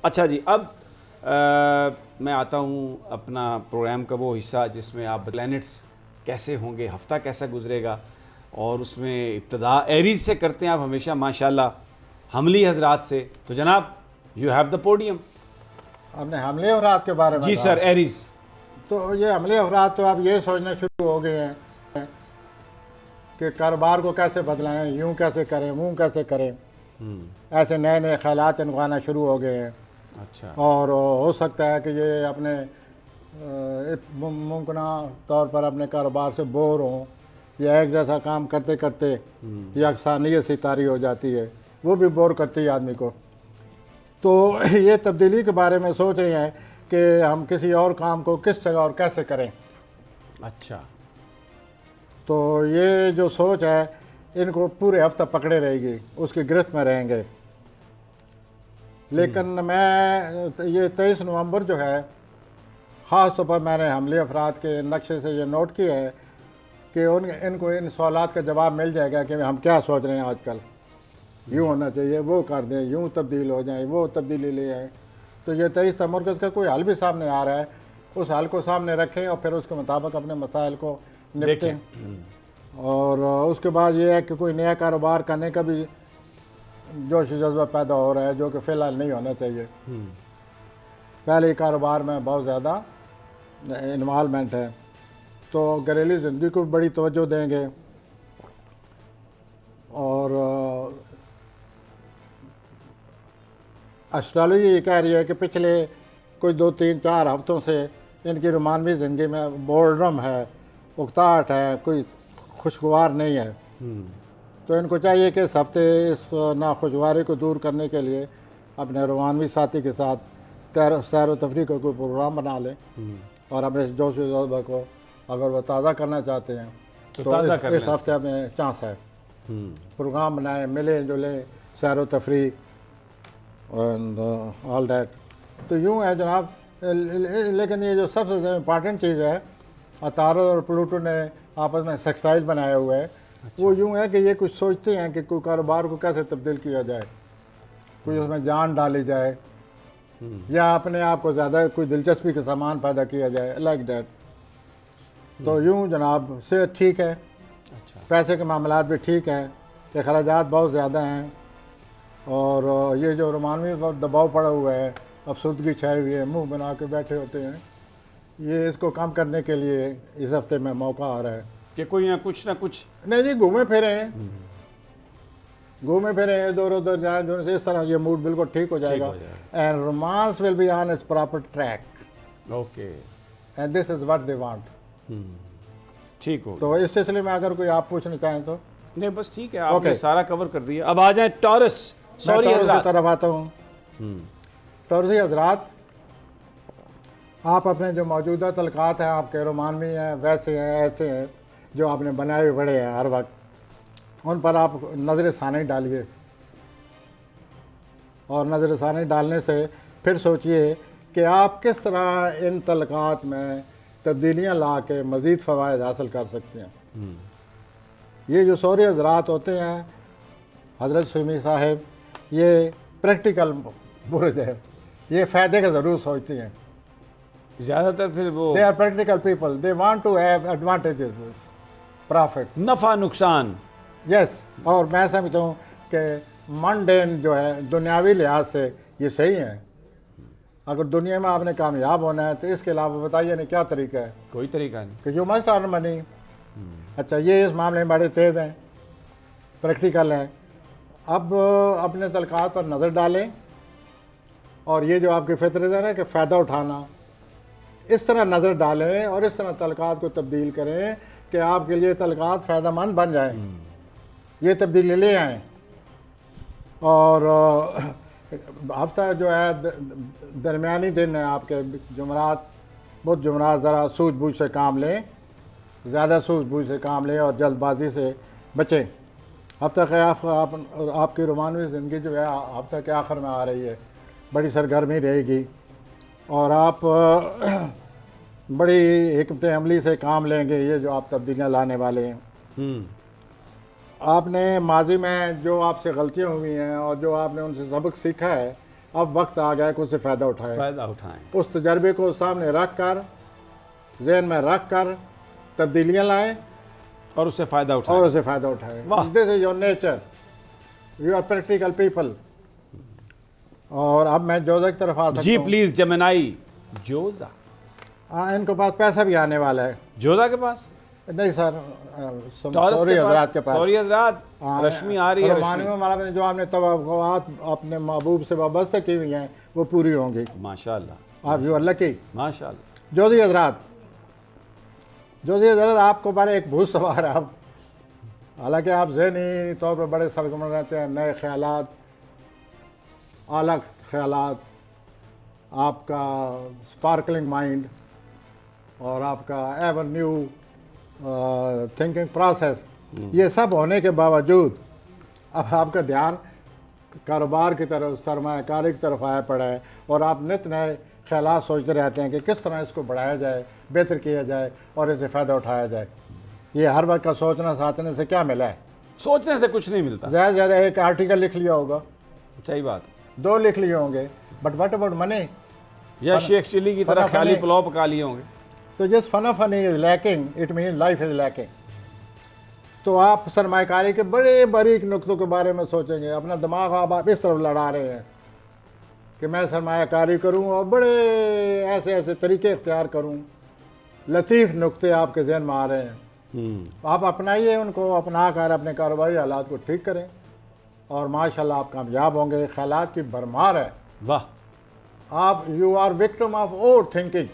अच्छा जी, अब मैं आता हूँ अपना प्रोग्राम का वो हिस्सा जिसमें आप प्लैनेट्स कैसे होंगे, हफ्ता कैसा गुजरेगा, और उसमें इब्तदा एरीज से करते हैं आप हमेशा माशाल्लाह हमली हजरात से। तो जनाब यू हैव द पोडियम। हमने हमले अफराद के बारे में जी कहा। Sir, Aries. तो ये हमले अफराद तो अब ये सोचना शुरू हो गए हैं कि कारोबार को कैसे बदलाएं, यूं कैसे करें, वूँ कैसे करें। ऐसे नए नए ख्यालात इनको आना शुरू हो गए हैं। अच्छा। और हो सकता है कि ये अपने मुमकिन तौर पर अपने कारोबार से बोर हों, या एक जैसा काम करते करते ये अक्सानियत सी तारी हो जाती है, वो भी बोर करती है आदमी को। तो ये तब्दीली के बारे में सोच रहे हैं कि हम किसी और काम को किस जगह और कैसे करें। अच्छा। तो ये जो सोच है इनको पूरे हफ्ता पकड़े रहेगी, उसकी गिरफ्त में रहेंगे। लेकिन मैं ये 23 नवंबर जो है, ख़ास तौर पर मैंने हमले अफराद के नक्शे से ये नोट किया है कि इनको इन सवालात का जवाब मिल जाएगा कि हम क्या सोच रहे हैं आजकल। यूँ होना चाहिए, वो कर दें, यूँ तब्दील हो जाए, वो तब्दीली ले आए। तो ये 23 नवंबर का कोई हल भी सामने आ रहा है, उस हल को सामने रखें और फिर उसके मुताबिक अपने मसाइल को निपटें। और उसके बाद ये है कि कोई नया कारोबार करने का भी जोश जज्बा पैदा हो रहा है, जो कि फ़िलहाल नहीं होना चाहिए। पहले ही कारोबार में बहुत ज़्यादा इन्वॉल्वमेंट है, तो घरेलू ज़िंदगी को बड़ी तवज्जो देंगे। और एस्ट्रोलॉजी ये कह रही है कि पिछले कोई 2-3-4 हफ्तों से इनकी रोमानवी ज़िंदगी में बोर्डम है, उकताहट है, कोई खुशगवार नहीं है। तो इनको चाहिए कि इस हफ्ते इस नाखुशगवारी को दूर करने के लिए अपने रोमानवी साथी के साथ सैर व तफरीह का कोई प्रोग्राम बना लें, और अपने जोश व जज्बा को अगर वो ताज़ा करना चाहते हैं तो इस हफ्ते में चांस है। प्रोग्राम बनाएं, मिलें जुलें, सैर व तफरीह एंड ऑल दैट। तो यूँ है जनाब। लेकिन ये जो सबसे इम्पॉर्टेंट चीज़ है, अतारो और प्लूटो ने आपस में सेक्सटाइल बनाया हुआ है। अच्छा। वो यूँ है कि ये कुछ सोचते हैं कि कोई कारोबार को कैसे तब्दील किया जाए, कोई उसमें जान डाली जाए, या अपने आप को ज़्यादा कोई दिलचस्पी का सामान पैदा किया जाए, लाइक दैट। तो यूँ जनाब सेहत ठीक है। अच्छा। पैसे के मामलात भी ठीक हैं, अखराजात बहुत ज़्यादा हैं, और ये जो रोमानवी बहुत दबाव पड़ा हुआ है, अफसुदगी छाई हुई है, मुंह बना के बैठे होते हैं, ये इसको कम करने के लिए इस हफ्ते में मौका आ रहा है कि कोई ना कुछ नहीं जी, घूमे फिरे इधर उधर जाए, जो से इस तरह ये मूड बिल्कुल ठीक हो जाएगा। And romance will be on it's proper track. Okay. And this is what they want. ठीक हो। तो इस सिलसिले में अगर कोई आप पूछना चाहें तो। नहीं बस ठीक है, आपने सारा कवर कर दिया। अब आ जाए टॉरस। सॉरी हजरात की तरफ आता हूँ। टॉरसी हजरात, आप अपने जो मौजूदा तलकात हैं, आपके रोमानवी हैं, वैसे हैं, ऐसे हैं जो आपने बनाए हुए बड़े हैं हर वक्त, उन पर आप नज़र सानी डालिए। और नज़र सानी डालने से फिर सोचिए कि आप किस तरह इन तलकात में तब्दीलियाँ ला के मज़ीद फ़वाइद हासिल कर सकते हैं। ये जो सौरी हजरात होते हैं, हज़रत सुमी साहब, ये प्रैक्टिकल बुर्ज है, ये फ़ायदे का ज़रूर सोचती हैं ज़्यादातर। फिर वो they are practical people, they want to have advantages, profits, नफ़ा नुकसान। यस। और मैं समझता हूँ कि मंडेन जो है दुनियावी लिहाज से ये सही है। अगर दुनिया में आपने कामयाब होना है तो इसके अलावा बताइए नहीं क्या तरीका है। कोई तरीका नहीं कि यू मस्ट अर्न मनी। अच्छा, ये इस मामले में बड़े तेज़ हैं, प्रैक्टिकल हैं। अब अपने तलकात पर नज़र डालें, और ये जो आपकी फितरत है ना कि फ़ायदा उठाना, इस तरह नज़र डालें और इस तरह तलकात को तब्दील करें कि आपके लिए तलकात फ़ायदेमंद बन जाए, ये तब्दीली ले आएँ। और हफ्ता जो है दरमियानी दिन है आपके, जुमरात, बहुत जुमरात ज़रा सूझबूझ से काम लें, ज़्यादा सूझबूझ से काम लें और जल्दबाजी से बचें। हफ्ता के आपकी रोमानवी ज़िंदगी जो है हफ्ता के आखिर में आ रही है, बड़ी सरगर्मी रहेगी, और आप बड़ी हिकमत अमली से काम लेंगे ये जो आप तब्दीलियाँ लाने वाले हैं। आपने माजी में जो आपसे गलतियाँ हुई हैं और जो आपने उनसे सबक सीखा है, अब वक्त आ गया कि उससे फ़ायदा उठाएं। फ़ायदा उठाएं। उस तजर्बे को सामने रख कर, जहन में रख कर तब्दीलियाँ लाएं और उससे फ़ायदा उठाएं। और उसे फ़ायदा उठाएं। वाह। This is your nature, you are practical people. और अब मैं जोज़ा की तरफ आ सकता जी हूँ। प्लीज़ जमेनाई। जोज़ा, हाँ, इनके पास पैसा भी आने वाला है। जोज़ा के पास, नहीं सर, टॉरस सॉरी हजरात के पास। सॉरी हजरात, हाँ, रश्मि आ रही है। रमानी रश्मि, में माला में जो आपने तवक्कुआत अपने महबूब से वाबस्ता की हुई हैं वो पूरी होंगी। माशाअल्लाह, आप यू आर लकी। माशाअल्लाह। जोजी हजरात, जोजी हजरात, आपको बारे एक भूत सवार है। आप हालांकि आप ज़हनी तौर पर बड़े सरगर्म रहते हैं, नए ख्यालात, अलग ख्यालात, आपका स्पार्कलिंग माइंड और आपका एवर न्यू थिंकिंग प्रोसेस, ये सब होने के बावजूद अब आपका ध्यान कारोबार की तरफ, सरमायाकारी की तरफ आया पड़ा है और आप नित नए ख्यालात सोचते रहते हैं कि किस तरह इसको बढ़ाया जाए, बेहतर किया जाए और इसे फ़ायदा उठाया जाए। ये हर वक्त का सोचना साचने से क्या मिला है? सोचने से कुछ नहीं मिलता। ज़्यादा से ज़्यादा एक आर्टिकल लिख लिया होगा, सही बात। 2 लिख लिए होंगे, बट व्हाट अबाउट मनी? या शेख चिली की तरह फना खाली फनी। पुलाव पका लिए होंगे। तो जिस फना फनी is lacking, it mean life is lacking. तो आप सरमायाकारी के बड़े बारीक नुक्तों के बारे में सोचेंगे। अपना दिमाग आप इस तरफ लड़ा रहे हैं कि मैं सरमायाकारी करूं और बड़े ऐसे ऐसे तरीके इख्तियार करूं, लतीफ़ नुक्ते आपके जहन में आ रहे हैं। आप अपनाइए उनको, अपना कर अपने कारोबारी हालात को ठीक करें और माशाल्लाह आप कामयाब होंगे। ख्यालात की भरमार है। वाह। आप you are victim of overthinking,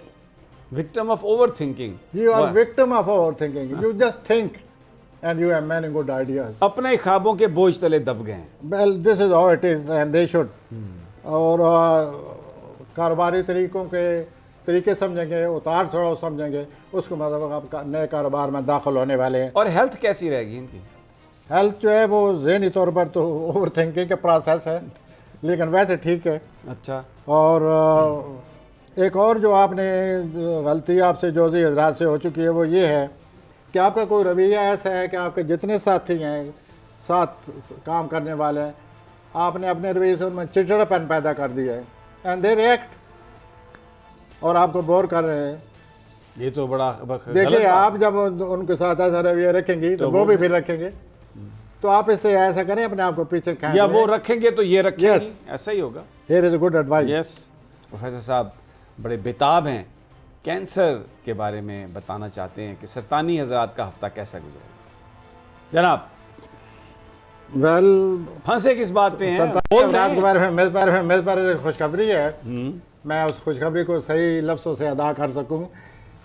victim of overthinking. You are victim of overthinking. You just think and you have many good ideas. अपने ख्वाबों के बोझ तले दब गए हैं। Well, this is how it is and they should. और कारोबारी तरीके समझेंगे, उतार चढ़ाव समझेंगे, उसको मतलब आप नए कारोबार में दाखिल होने वाले हैं। और हेल्थ कैसी रहेगी इनकी? हेल्थ जो है वो ज़हनी तौर पर तो ओवर थिंकिंग का प्रोसेस है, लेकिन वैसे ठीक है। अच्छा। और एक और जो आपने गलती आपसे जोजी हजरात से हो चुकी है वो ये है कि आपका कोई रवैया ऐसा है कि आपके जितने साथी हैं, साथ काम करने वाले हैं, आपने अपने रवैये से उनमें चिड़चिड़ापन पैदा कर दिया है एंड दे रिएक्ट और आपको बोर कर रहे हैं। ये तो बड़ा देखिए, आप जब उनके साथ ऐसा रवैया रखेंगी तो वो भी फिर रखेंगे। तो आप इससे ऐसा करें, अपने आप को पीछे खींच या वो रखेंगे तो ये रखेंगे। Yes. ऐसा ही होगा। Here is a good advice. Yes. Professor साहब बड़े बेताब हैं, कैंसर के बारे में बताना चाहते हैं कि सरतानी हजरात का हफ्ता कैसा गुजरा जनाब। वेल, फंसे किस बात पे हैं? सरतानी के बारे में मेरे बारे में खुशखबरी है। मैं उस खुशखबरी को सही लफ्ज़ों से अदा कर सकूं।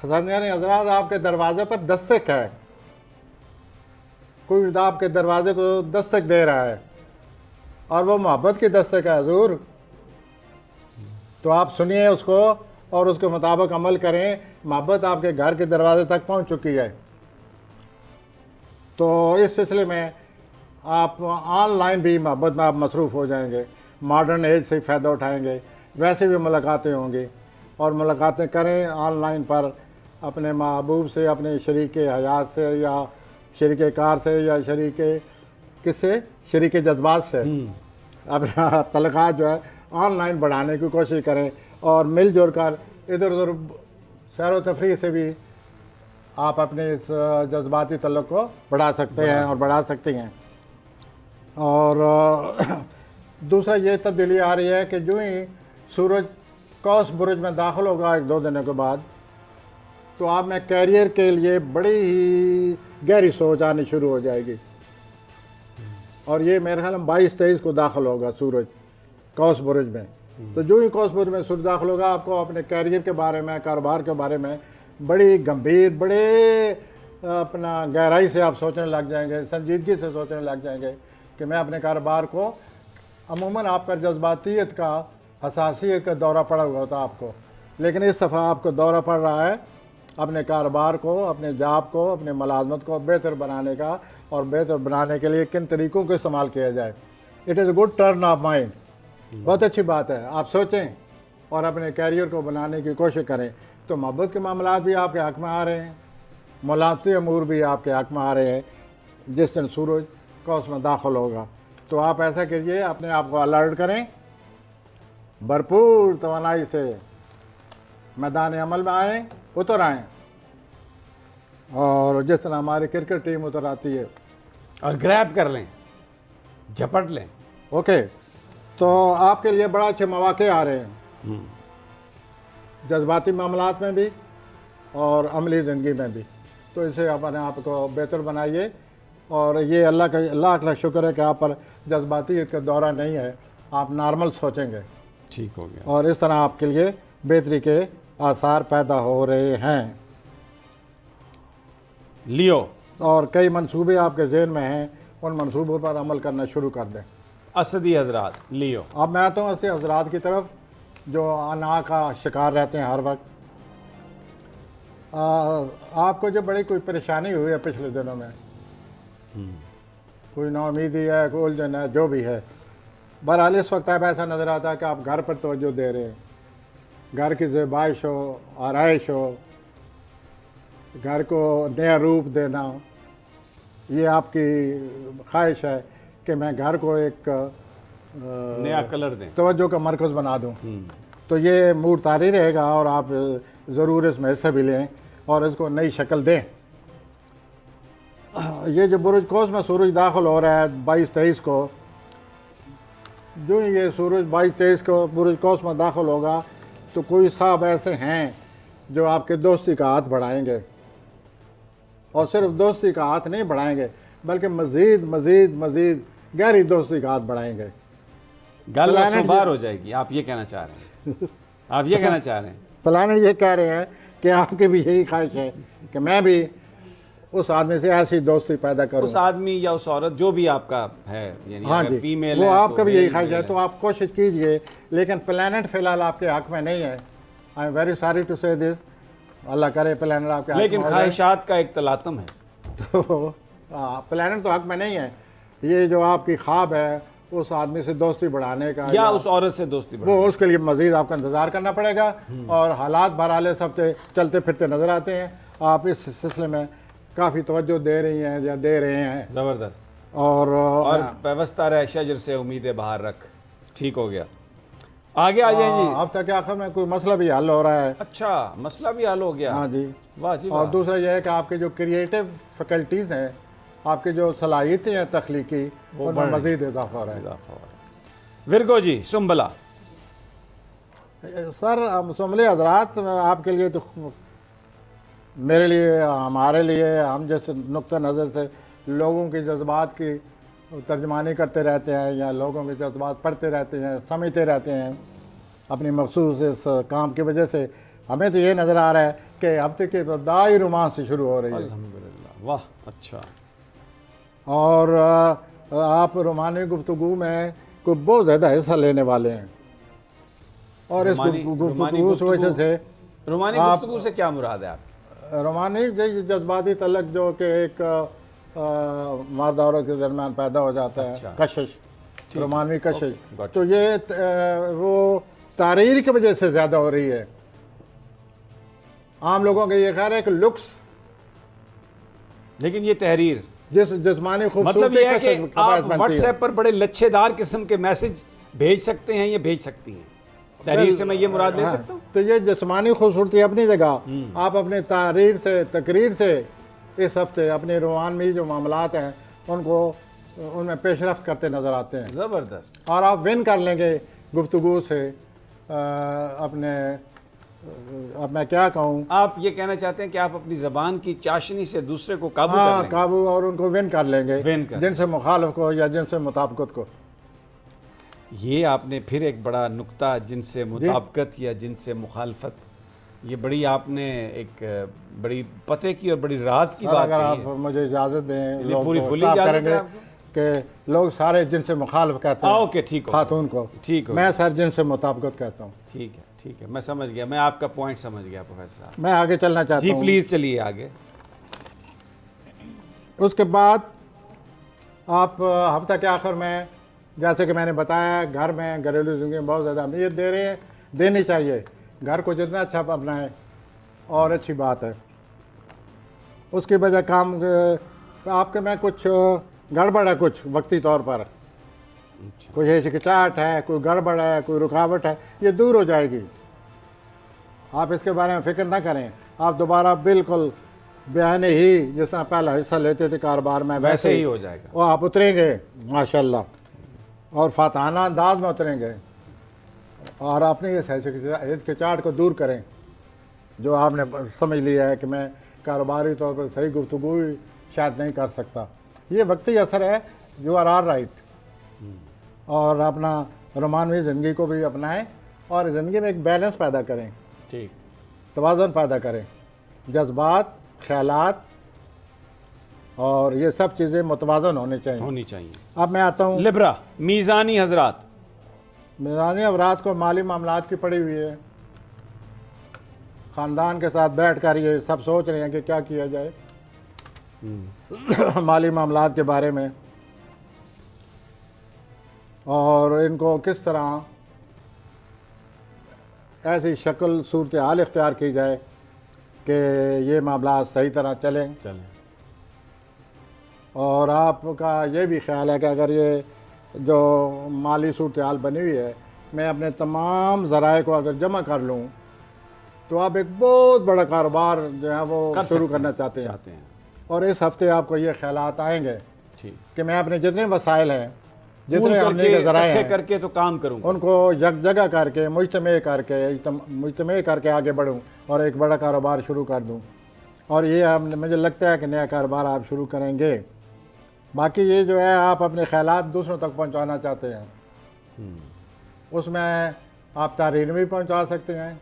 सरतानी हजरात, आपके दरवाजे पर दस्तक है, कोई आपके दरवाजे को दस्तक दे रहा है और वो मोहब्बत की दस्तक है हुजूर। तो आप सुनिए उसको और उसके मुताबिक अमल करें। मोहब्बत आपके घर के दरवाजे तक पहुंच चुकी है। तो इस सिलसिले में आप ऑनलाइन भी मोहब्बत में आप मसरूफ़ हो जाएंगे, मॉडर्न एज से फ़ायदा उठाएंगे। वैसे भी मुलाकातें होंगी और मुलाकातें करें ऑनलाइन पर अपने महबूब से, अपने शरीक हयात से या शरीक कार से या शरीक किससे, शरीक जज्बात से अपना तल्लुकात जो है ऑनलाइन बढ़ाने की कोशिश करें और मिलजुल कर इधर उधर सैर तफरीह से भी आप अपने इस जज्बाती तल्लुक़ को बढ़ा सकते हैं और बढ़ा सकती हैं। और दूसरा ये तब्दीली आ रही है कि जो ही सूरज कौस बुरुज में दाखिल होगा 1-2 दिनों के बाद, तो आप में कैरियर के लिए बड़ी ही गहरी सोच आनी शुरू हो जाएगी। और ये मेरे ख्याल में 22-23 को दाखिल होगा सूरज कौस बुरुज में। तो जो ही कौस बुरुज में सूरज दाखिल होगा, आपको अपने कैरियर के बारे में, कारोबार के बारे में बड़ी गंभीर, बड़े अपना गहराई से आप सोचने लग जाएंगे, संजीदगी से सोचने लग जाएंगे कि मैं अपने कारोबार को, अमूमन आपका जज्बातियत का, हसासियत का दौरा पड़ा हुआ होता आपको, लेकिन इस दफ़ा आपको दौरा पड़ रहा है अपने कारोबार को, अपने जॉब को, अपने मुलाजमत को बेहतर बनाने का और बेहतर बनाने के लिए किन तरीक़ों को इस्तेमाल किया जाए। It is a good turn off mind. बहुत अच्छी बात है, आप सोचें और अपने कैरियर को बनाने की कोशिश करें। तो मोहब्बत के मामलात भी आपके हक़ में आ रहे हैं, मुलाक़ती अमूर भी आपके हक़ में आ रहे हैं जिस दिन सूरज कौस में दाखिल होगा। तो आप ऐसा कीजिए, अपने आप को अलर्ट करें भरपूर तवानाई से मैदान अमल में आएँ, उतर आएँ, और जिस तरह हमारी क्रिकेट टीम उतर आती है। और ग्रैब कर लें, झपट लें। ओके, तो आपके लिए बड़ा अच्छे मौके आ रहे हैं, जज्बाती मामलात में भी और अमली ज़िंदगी में भी। तो इसे अपने आप को बेहतर बनाइए, और ये अल्लाह का लाख लाख शुक्र है कि आप पर जज्बाती का दौरा नहीं है, आप नॉर्मल सोचेंगे, ठीक हो गया। और इस तरह आपके लिए बेहतरी के आसार पैदा हो रहे हैं। लियो, और कई मंसूबे आपके जहन में हैं, उन मंसूबों पर अमल करना शुरू कर दें। असदी हजरात, लियो। अब मैं आता हूँ ऐसे हजरात की तरफ जो अना का शिकार रहते हैं हर वक्त। आपको जो बड़ी कोई परेशानी हुई है पिछले दिनों में, कोई नाउमीदी है, कोई उलझन है, जो भी है, बहरहाल इस वक्त आप ऐसा नज़र आता है कि आप घर पर तवज्जो दे रहे हैं, घर की ज़ेबाइश हो, आराइश हो, घर को नया रूप देना, ये आपकी ख्वाहिश है कि मैं घर को एक नया कलर दें, तवज्जो का मरकज़ बना दूं। तो ये मूड तारी रहेगा, और आप ज़रूर इसमें हिस्सा भी लें और इसको नई शक्ल दें। ये जो बुरुज कोस में सूरज दाखिल हो रहा है 22-23 को, जो ये सूरज 22-23 को बुरुज कोस में दाखिल होगा, तो कोई साहब ऐसे हैं जो आपके दोस्ती का हाथ बढ़ाएंगे, और सिर्फ दोस्ती का हाथ नहीं बढ़ाएंगे बल्कि मज़ीद मज़ीद मज़ीद गहरी दोस्ती का हाथ बढ़ाएंगे। गल बार हो जाएगी, आप ये कहना चाह रहे हैं? आप ये कहना चाह रहे हैं? प्लानर ये कह रहे हैं कि आपकी भी यही ख्वाहिश है कि मैं भी उस आदमी से ऐसी दोस्ती पैदा करूं। उस आदमी या उस औरत जो भी आपका है, यानी हाँ अगर जी, फीमेल वो है, आपका तो भी यही मेल ख्वाहिश है, मेल तो आप कोशिश कीजिए। लेकिन प्लानट फिलहाल आपके हक में नहीं है। I am very sorry to say this, अल्लाह करे प्लानट आपके हक लेकिन में हो जाए। ख्वाहिशात का एक तलातम है। तो प्लानट तो हक में नहीं है। ये जो आपकी ख्वाब है उस आदमी से दोस्ती बढ़ाने का, या उस औरत से दोस्ती वो बढ़ाने उसके लिए मज़ीद आपका इंतज़ार करना पड़ेगा। और हालात बहरहाल इस हफ्ते चलते फिरते नज़र आते हैं। आप इस सिलसिले में काफ़ी तवज्जो दे रही हैं या दे रहे हैं। ज़बरदस्त। और व्यवस्था रहे शजर से उम्मीदें बाहर रख, ठीक हो गया। आगे आ जाए जी। अब तक आखिर में कोई मसला भी हल हो रहा है। अच्छा, मसला भी हल हो गया। हाँ जी, वाह जी और वाह। दूसरा यह है कि आपके जो क्रिएटिव फैकल्टीज़ हैं, आपकी जो सलाहियतें हैं तख्लीकी, उनमें मज़ीद इजाफा हो रहा है। विरगो जी, सुम्बला। सर मुसम्मले हजरात, आपके लिए तो मेरे लिए, हमारे लिए, हम जैसे नुक्ता नज़र से लोगों की जज्बात की तर्जमानी करते रहते हैं या लोगों के जज्बात पढ़ते रहते हैं, समझते रहते हैं अपनी मखसूस इस काम की वजह से, हमें तो ये नज़र आ रहा है कि हफ्ते के इब्तदाई रोमांस से शुरू हो रही है। अल्हम्दुलिल्लाह, वाह, अच्छा। और आप रोमानी गुफ्तगू में कोई बहुत ज़्यादा हिस्सा लेने वाले हैं, और इस गुफ्तगू की वजह से रोमानी गुफ्तगू से क्या मुराद है आपकी? रोमानी जज्बाती तलक जो कि एक मर्द औरत के दरमियान पैदा हो जाता है। अच्छा। कशिश, रोमानी कशिश, got it। तो ये वो तारीर की वजह से ज़्यादा हो रही है। आम लोगों का ये ख्याल है कि लुक्स, लेकिन ये तहरीर, जिस्मानी मतलब खूबसूरती ये है कशिश कि का बायस आप बनती है। व्हाट्सएप पर बड़े लच्छेदार किस्म के मैसेज भेज सकते हैं, ये भेज सकती हैं। तहरीर से मैं ये मुराद ले हाँ, सकता हूँ। तो ये जिस्मानी खूबसूरती अपनी जगह, आप अपने तारीर से, तकरीर से इस हफ्ते अपने रोमानी जो मामलात हैं उनको, उनमें पेशरफ्त करते नज़र आते हैं। ज़बरदस्त। और आप विन कर लेंगे गुफ्तगू से अपने, अब मैं क्या कहूँ, आप ये कहना चाहते हैं कि आप अपनी ज़बान की चाशनी से दूसरे को काबू कर हाँ, लेंगे। काबू, और उनको विन कर लेंगे, विन कर जिनसे मुखालिफ को या जिनसे मुताबिकत को। ये आपने फिर एक बड़ा नुक्ता, जिनसे मुताबिकत या जिनसे मुखालफत, ये बड़ी आपने एक बड़ी पते की और बड़ी राज की बात अगर कही आप है। मुझे इजाज़त दें, लोग पूरी तो फुली इत्तलाफ इजाज़त करेंगे है आपको? कि लोग सारे जिनसे मुखालिफ कहते हैं ओके, ठीक हो गया। खातून को, ठीक हो मैं सर जिनसे मुताबिकत कहता हूँ। ठीक है, ठीक है, मैं समझ गया, मैं आपका पॉइंट समझ गया प्रोफेसर साहब। मैं आगे चलना चाहता जी हूँ। प्लीज़ चलिए आगे। उसके बाद आप हफ्ता के आखिर में, जैसे कि मैंने बताया, घर में घरेलू ज़िंदगी में बहुत ज़्यादा अहमियत दे रहे हैं, देनी चाहिए। घर को जितना अच्छा अपनाएं और अच्छी बात है। उसकी वजह काम आपके में कुछ गड़बड़ है, कुछ वक्ती तौर पर अच्छा। कोई हिचकिचाहट है, कोई गड़बड़ है, कोई रुकावट है, ये दूर हो जाएगी। आप इसके बारे में फिक्र ना करें, आप दोबारा बिल्कुल बयान ही जिस तरह पहला हिस्सा लेते थे कारोबार में वैसे ही हो जाएगा। वो आप उतरेंगे माशाल्लाह, और फातहाना अंदाज में उतरेंगे, और अपने इस हिचकिचाहट को दूर करें जो आपने समझ लिया है कि मैं कारोबारी तौर पर सही गुफ्तगू ही शायद नहीं कर सकता। ये वक्ती असर है, यू आर राइट। और अपना रोमानवी ज़िंदगी को भी अपनाएं और ज़िंदगी में एक बैलेंस पैदा करें, ठीक, तवाज़ुन पैदा करें। जज्बात, ख्यालात और ये सब चीज़ें मुतवाज़न होनी चाहिए। अब मैं आता हूँ लिब्रा, मीज़ानी हजरात। मीज़ानी अवरात को माली मामलात की पड़ी हुई है। ख़ानदान के साथ बैठ कर ये सब सोच रहे हैं कि क्या किया जाए माली मामलात के बारे में, और इनको किस तरह ऐसी शक्ल सूरत हाल इख्तियार की जाए कि ये मामला सही तरह चलें। और आपका ये भी ख्याल है कि अगर ये जो माली सूरत हाल बनी हुई है, मैं अपने तमाम ज़राए को अगर जमा कर लूँ तो आप एक बहुत बड़ा कारोबार जो है वो शुरू करना चाहते हैं। और इस हफ्ते आपको ये ख्यालात आएंगे कि मैं अपने जितने वसाइल हैं, जितने आमदनी के ज़राए हैं, करके तो काम करूँगा, उनको जगह करके मुजतमे करके आगे बढ़ूँ और एक बड़ा कारोबार शुरू कर दूँ। और ये मुझे लगता है कि नया कारोबार आप शुरू करेंगे। बाकी ये जो है आप अपने ख्यालात दूसरों तक पहुँचाना चाहते हैं, उसमें आप तारीर भी पहुँचा सकते हैं,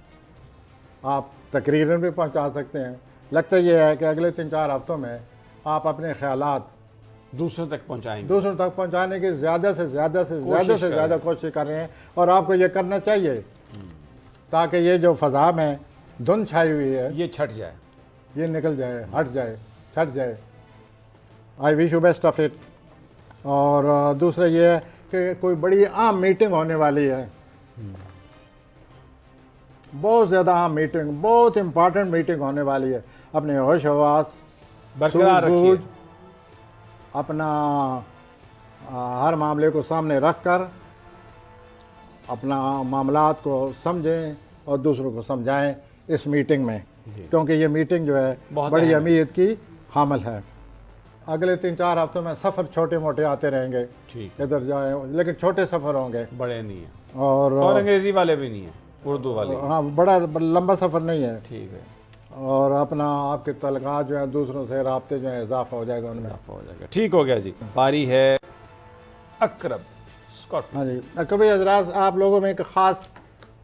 आप तकरीरन भी पहुँचा सकते हैं। लगता ये है कि अगले 3-4 हफ्तों में आप अपने ख्यालात दूसरों तक पहुँचाएंगे, दूसरों तक पहुँचाने की ज़्यादा से ज़्यादा कोशिश कर रहे हैं। और आपको ये करना चाहिए ताकि ये जो फ़ज़ा में धुंध छाई हुई है ये छट जाए, ये निकल जाए, हट जाए, छट जाए। I wish you best of it. और दूसरा ये है कि कोई बड़ी आम मीटिंग होने वाली है, बहुत ज़्यादा अहम मीटिंग, बहुत इम्पॉर्टेंट मीटिंग होने वाली है। अपने होश हवास बरकरार रखिए, अपना हर मामले को सामने रख कर अपना मामलात को समझें और दूसरों को समझाएं इस मीटिंग में, क्योंकि ये मीटिंग जो है बड़ी अहमियत की हामिल है। अगले 3-4 हफ्तों में सफ़र छोटे मोटे आते रहेंगे, इधर जाए, लेकिन छोटे सफ़र होंगे, बड़े नहीं है, और अंग्रेज़ी वाले भी नहीं है, उर्दू वाले। हाँ, बड़ा लंबा सफ़र नहीं है। ठीक है। और अपना आपके तलक़ात जो है दूसरों से राब्ते जो है इजाफा हो जाएगा, उनमें हो जाएगा। ठीक हो गया जी। बारी है अकरब स्कॉट। हाँ जी, कभी हजरात आप लोगों में एक ख़ास,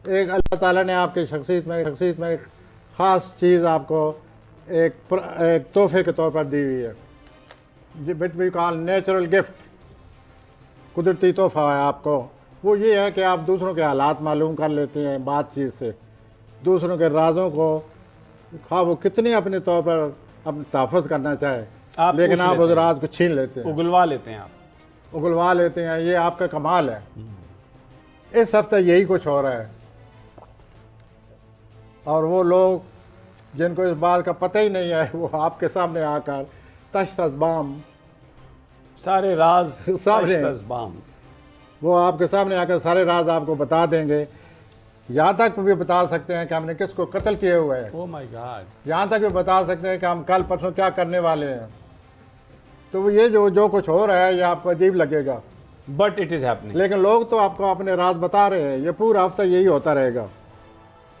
एक अल्लाह ताला ने आपकी शख्सियत में एक ख़ास चीज़ आपको एक तोहफे के तौर पर दी हुई है, which we call natural gift. कुदरती तोहफा है आपको। वो ये है कि आप दूसरों के हालात मालूम कर लेते हैं बातचीत से, दूसरों के राजों को, खा वो कितने अपने तौर पर अपने तहफ़्फ़ुज़ करना चाहे, लेकिन आप उस राज को छीन लेते हैं, उगलवा लेते हैं। ये आपका कमाल है। इस हफ्ते यही कुछ हो रहा है, और वो लोग जिनको इस बात का पता ही नहीं है, वो आपके सामने आकर तश-तश-बाम सारे राज तश-तश-बाम, वो आपके सामने आकर सारे राज आपको बता देंगे। यहाँ तक भी बता सकते हैं कि हमने किसको कत्ल किए हुए हैं। Oh my God. यहाँ तक भी बता सकते हैं कि हम कल परसों क्या करने वाले हैं। तो ये जो कुछ हो रहा है ये आपको अजीब लगेगा, बट इट इज़ हैपनिंग। लेकिन लोग तो आपको अपने राज बता रहे हैं। ये पूरा हफ्ता यही होता रहेगा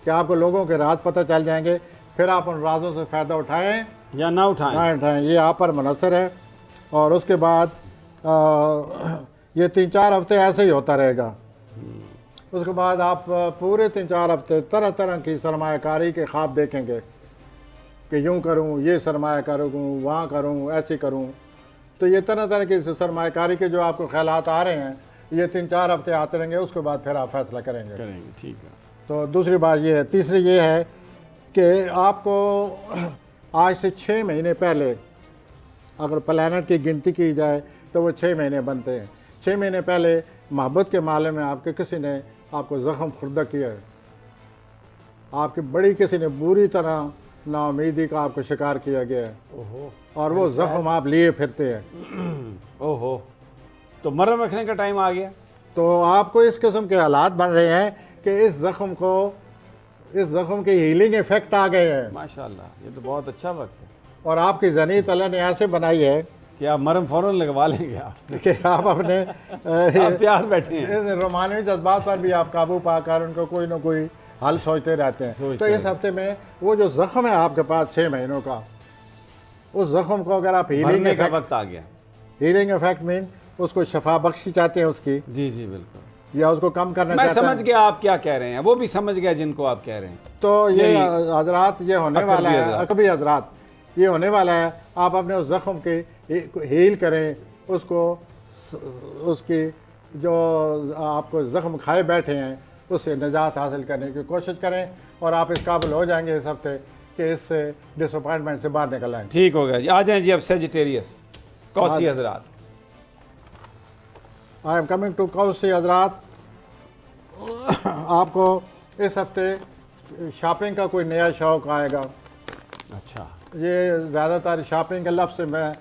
कि आपको लोगों के राज पता चल जाएंगे, फिर आप उन राजों से फ़ायदा उठाएँ या ना उठाएं, ये आप पर मुनहसर है। और उसके बाद ये 3-4 हफ्ते ऐसे ही होता रहेगा। उसके बाद आप पूरे 3-4 हफ्ते तरह तरह की सरमायाकारी के ख्वाब देखेंगे कि यूँ करूँ, ये सरमाया करूँ, वहाँ करूँ, ऐसे करूँ। तो ये तरह तरह की सरमायाकारी के जो आपको ख्यालात आ रहे हैं, ये 3-4 हफ्ते आते रहेंगे। उसके बाद फिर आप फैसला करेंगे। ठीक है। तो दूसरी बात ये है। तीसरी ये है कि आपको आज से 6 महीने पहले अगर प्लैनेट की गिनती की जाए तो वो 6 महीने बनते हैं। 6 महीने पहले मोहब्बत के मामले में आपके किसी ने आपको ज़ख्म खुर्दा किया है, आपकी बड़ी किसी ने बुरी तरह नाउमीदी का आपको शिकार किया गया है। ओहो। और वो ज़ख्म आप लिए फिरते हैं। ओहो, तो मरहम रखने का टाइम आ गया। तो आपको इस किस्म के हालात बन रहे हैं कि इस ज़ख्म के हीलिंग इफ़ेक्ट आ गए हैं, माशाल्लाह, ये तो बहुत अच्छा वक्त है और आपकी ज़नी तला ने ऐसे बनाई है कि आप मरम फ़ौरन लगवा लेंगे आप कि आप अपने आप तैयार बैठे हैं। इस रोमानवी जज्बात पर भी आप काबू पाकर उनको कोई ना कोई हल सोचते रहते हैं। तो इस हफ्ते में वो जो ज़ख्म है आपके पास 6 महीनों का, उस ज़ख्म को अगर आप भरने का वक्त आ गया। हीलिंग इफेक्ट मीन उसको शफा बख्शी चाहते हैं उसकी, जी जी बिल्कुल, या उसको कम करना मैं चाहते हैं, समझ गया आप क्या कह रहे हैं, वो भी समझ गया जिनको आप कह रहे हैं। तो ये यही हजरात ये होने वाला है, अकबी हजरात ये होने वाला है। आप अपने उस ज़ख्म के हील करें, उसकी जो आपको ज़ख्म खाए बैठे हैं उससे निजात हासिल करने की कोशिश करें, और आप इस काबिल हो जाएंगे इस हफ्ते कि इससे डिसअपॉइंटमेंट से बाहर निकल आएँ। ठीक हो गया जी, आ जाएं जी अब सेजिटेरियस कौसी हजरात। आई एम कमिंग टू कौसी हजरात। आपको इस हफ्ते शॉपिंग का कोई नया शौक़ आएगा। अच्छा, ये ज़्यादातर शॉपिंग के लफ्ज़ से मैं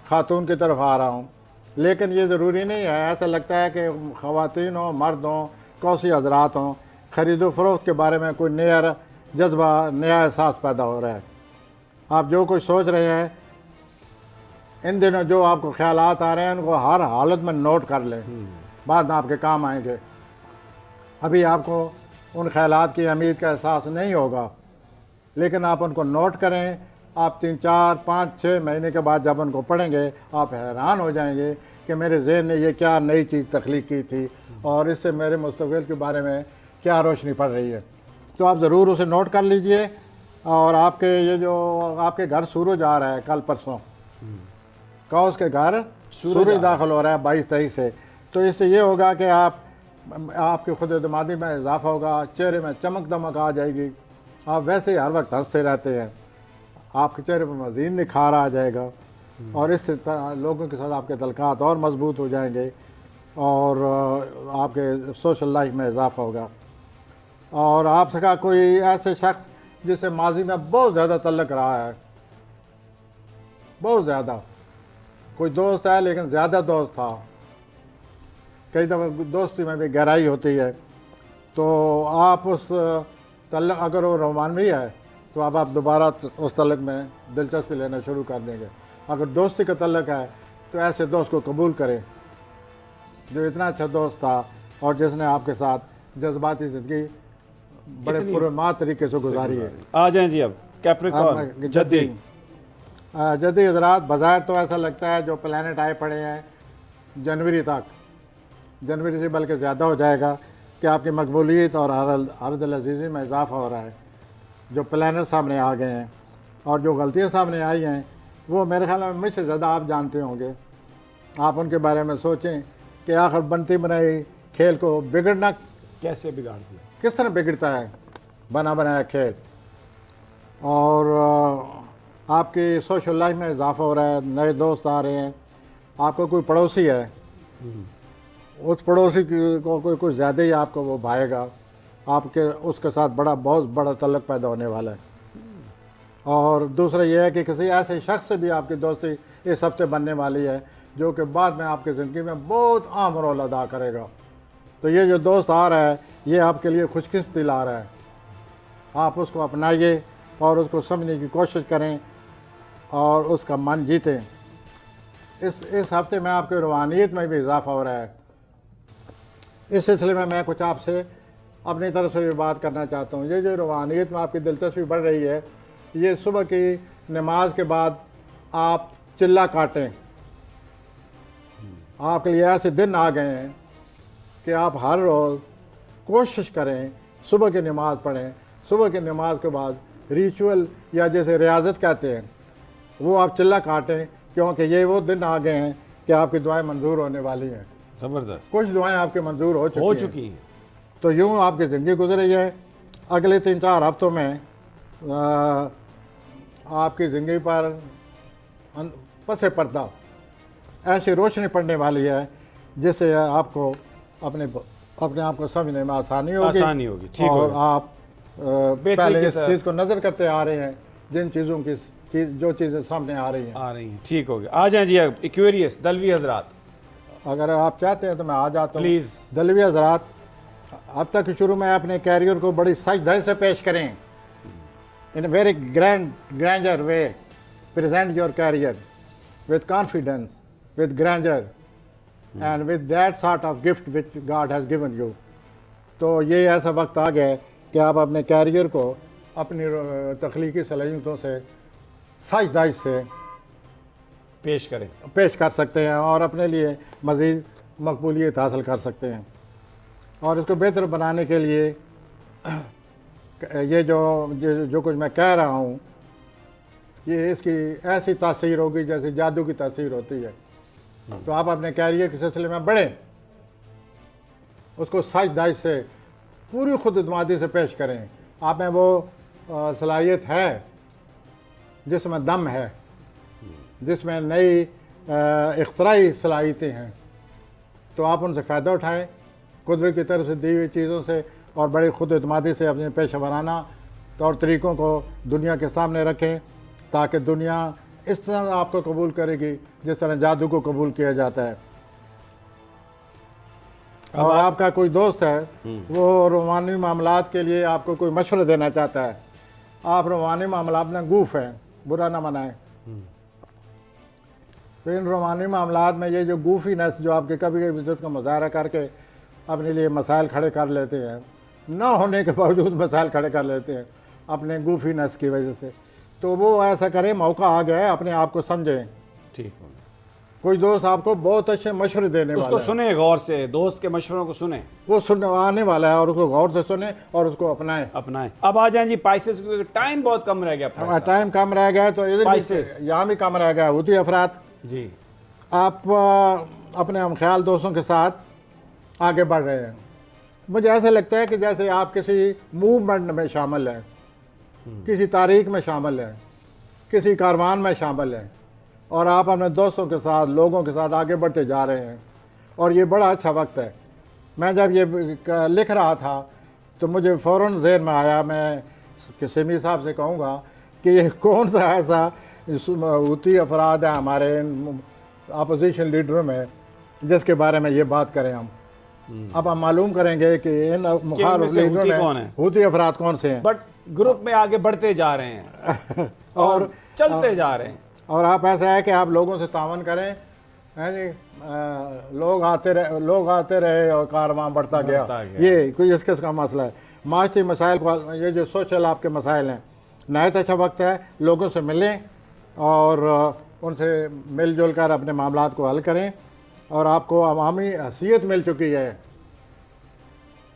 ख़ातून की तरफ आ रहा हूँ, लेकिन ये ज़रूरी नहीं है। ऐसा लगता है कि ख़वातीन हों, मर्द हों, कौसी हजरात हों, ख़रीदो फ़रोख्त के बारे में कोई नया जज्बा, नया एहसास पैदा हो रहा है। आप जो कुछ सोच रहे हैं इन दिनों, जो आपको ख्यालात आ रहे हैं, उनको हर हालत में नोट कर लें, बाद में आपके काम आएंगे। अभी आपको उन ख्यालात की अहमियत का एहसास नहीं होगा, लेकिन आप उनको नोट करें। आप 3, 4, 5, 6 महीने के बाद जब उनको पढ़ेंगे, आप हैरान हो जाएंगे कि मेरे ज़हन ने ये क्या नई चीज़ तख्लीक की थी और इससे मेरे मुस्तक़बिल के बारे में क्या रोशनी पड़ रही है। तो आप ज़रूर उसे नोट कर लीजिए। और आपके ये जो आपके घर सूरज आ रहा है कल परसों, कौस के घर सूरज दाखिल हो रहा है 22-23 से, तो इससे ये होगा कि आपके खुद एतमादी में इजाफा होगा, चेहरे में चमक दमक आ जाएगी। आप वैसे ही हर वक्त हंसते रहते हैं, आपके चेहरे पर मज़ीद निखार आ जाएगा, और इस तरह लोगों के साथ आपके तल्कात और मजबूत हो जाएंगे, और आपके सोशल लाइफ में इजाफा होगा। और आपका कोई ऐसे शख्स जिससे माजी में बहुत ज़्यादा तल्लक रहा है, बहुत ज़्यादा, कोई दोस्त है लेकिन ज़्यादा दोस्त था, कई दफ़ा दोस्ती में भी गहराई होती है, तो आप उस तल्लक, अगर वो रोमानवी है तो अब आप दोबारा उस तल्लक में दिलचस्पी लेना शुरू कर देंगे। अगर दोस्ती का तल्लक है तो ऐसे दोस्त को कबूल करें जो इतना अच्छा दोस्त था और जिसने आपके साथ जज्बाती ज़िंदगी बड़े पुरमां तरीके से गुजारी है। आ जाएं जी अब कैप्रिकॉर्न जद्दी हजरात। बज़ाहिर तो ऐसा लगता है जो प्लैनेट आए पड़े हैं जनवरी तक, जनवरी से बल्कि ज़्यादा हो जाएगा, कि आपकी मकबूलियत और अर्दल अजीज़ी में इजाफा हो रहा है। जो प्लानर सामने आ गए हैं और जो गलतियाँ सामने आई हैं, वो मेरे ख्याल में मुझसे ज़्यादा आप जानते होंगे। आप उनके बारे में सोचें कि आखिर बनती बनाई खेल को बिगड़ना कैसे बिगाड़ दिया, किस तरह बिगड़ता है बना बनाया खेल। और आपकी सोशल लाइफ में इजाफा हो रहा है, नए दोस्त आ रहे हैं, आपका कोई पड़ोसी है, उस पड़ोसी को कोई ज़्यादा ही आपको वो भाएगा, आपके उसके साथ बहुत बड़ा तल्लक पैदा होने वाला है। और दूसरा ये है कि किसी ऐसे शख्स से भी आपकी दोस्ती इस हफ्ते बनने वाली है जो कि बाद में आपकी ज़िंदगी में बहुत अहम रोल अदा करेगा। तो ये जो दोस्त आ रहा है ये आपके लिए खुशकिस्मती ला रहा है, आप उसको अपनाइए और उसको समझने की कोशिश करें और उसका मन जीतें। इस हफ्ते में आपकी रूहानियत में भी इजाफा हो रहा है। इस सिलसिले में मैं कुछ आपसे अपनी तरफ से भी बात करना चाहता हूँ। ये जो रूहानियत में आपकी दिलचस्पी बढ़ रही है, ये सुबह की नमाज के बाद आप चिल्ला काटें। आपके लिए ऐसे दिन आ गए हैं कि आप हर रोज़ कोशिश करें सुबह की नमाज़ पढ़ें, सुबह की नमाज के बाद रिचुअल या जैसे रियाजत कहते हैं वो आप चिल्ला काटें, क्योंकि ये वो दिन आ गए हैं कि आपकी दुआएं मंजूर होने वाली हैं। ज़बरदस्त, कुछ दुआएं आपके मंजूर हो चुकी हैं। तो यूँ आपकी ज़िंदगी गुजर रही है। अगले 3-4 हफ्तों में आपकी ज़िंदगी पर पसे पर्दा ऐसी रोशनी पड़ने वाली है जिससे आपको अपने आप को समझने में आसानी होगी। ठीक और होगा। आप पहले इस चीज़ को नज़र करते आ रहे हैं, जिन चीज़ों की जो चीज़ें सामने आ रही हैं। ठीक हो गया। आ जाएं जी अब एक्वेरियस दलवी हजरात। अगर आप चाहते हैं तो मैं आ जाता हूँ। प्लीज़। दलवी हजरात, अब तक शुरू में अपने कैरियर को बड़ी सजधाई से पेश करें। In very grander way present your career with confidence, with grander and with that sort of gift which God has given you. तो ये ऐसा वक्त आ गया है कि आप अपने कैरियर को अपनी तख्लीकी सलाहियतों से सजधाई से पेश कर सकते हैं और अपने लिए मज़ीद मकबूलियत हासिल कर सकते हैं। और इसको बेहतर बनाने के लिए ये जो कुछ मैं कह रहा हूँ, ये इसकी ऐसी तासीर होगी जैसे जादू की तासीर होती है। तो आप अपने कैरियर के सिलसिले में बढ़ें, उसको सजधाई से पूरी खुद एतमादी से पेश करें। आप में वो सलाहियत है जिसमें दम है, जिसमें नई इख्तराई सलाहियतें हैं, तो आप उनसे फ़ायदा उठाएं, कुदरत की तरफ से दी हुई चीज़ों से, और बड़ी खुद एतमादी से अपने पेशा वराना तौर तरीक़ों को दुनिया के सामने रखें, ताकि दुनिया इस तरह आपको कबूल करेगी जिस तरह जादू को कबूल किया जाता है। और आपका कोई दोस्त है, वो रूहानी मामलात के लिए आपको कोई मशवरा देना चाहता है, आप रूहानी मामलात में गूफ हैं, बुरा ना मनाएं। तो इन रूहानी मामलात में ये जो गूफीनेस जो आपके कभी कभी इज्जत का मुजाहरा करके अपने लिए मसाइल खड़े कर लेते हैं, ना होने के बावजूद मसाइल खड़े कर लेते हैं अपने गूफीनेस की वजह से, तो वो ऐसा करें, मौका आ गया है, अपने आप को समझें। ठीक। कोई दोस्त आपको बहुत अच्छे मशवरे देने वाला है, उसको सुने गौर से, दोस्त के मशवरों को सुने, वो सुनने वाला है, और उसको गौर से सुने और उसको अपनाएं। अब आ जाएं जी पाइसेस, क्योंकि टाइम बहुत कम रह गया। टाइम कम रह गया तो इधर भी, यहाँ भी कम रह गया। हुती अफराद जी, आप अपने हम ख्याल दोस्तों के साथ आगे बढ़ रहे हैं। मुझे ऐसा लगता है कि जैसे आप किसी मूवमेंट में शामिल हैं, किसी तारीख में शामिल हैं, किसी कारवान में शामिल हैं, और आप अपने दोस्तों के साथ, लोगों के साथ आगे बढ़ते जा रहे हैं, और ये बड़ा अच्छा वक्त है। मैं जब ये लिख रहा था तो मुझे फ़ौरन ज़हन में आया, मैं सिमी साहब से कहूँगा कि ये कौन सा ऐसा हुती अफराद है हमारे अपोजिशन लीडरों में जिसके बारे में ये बात करें हम। अब हम मालूम करेंगे कि इन मुखालिफ लीडरों में हुती अफराद कौन से हैं। बट ग्रुप में आगे बढ़ते जा रहे हैं और चलते जा रहे हैं। और आप ऐसा है कि आप लोगों से तावन करें, हैं जी, लोग आते रहे और कारवां बढ़ता गया। ये कोई इसका मसला है। माशरी मसाइल, ये जो सोशल आपके मसाइल हैं, नहायत अच्छा वक्त है, लोगों से मिलें और उनसे मिलजुल कर अपने मामलात को हल करें। और आपको अवामी हैसियत मिल चुकी है,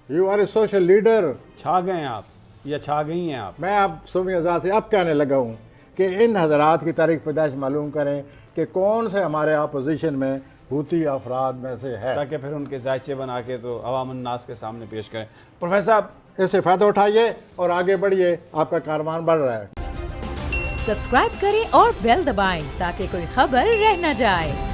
you are a social leader. छा गए आप या छा गई हैं आप। मैं आप सुमी आज़ाद से अब कहने लगा हूँ कि इन हज़रात की तारीख पैदाइश मालूम करें कि कौन से हमारे अपोजिशन में हुती अफराद में से है, ताकि फिर उनके जायचे बना के तो अवाम अन्नास के सामने पेश करें। प्रोफेसर साहब, इससे फ़ायदा उठाइए और आगे बढ़िए, आपका कारवान बढ़ रहा है। सब्सक्राइब करें और बेल दबाएं ताकि कोई खबर रह न जाए।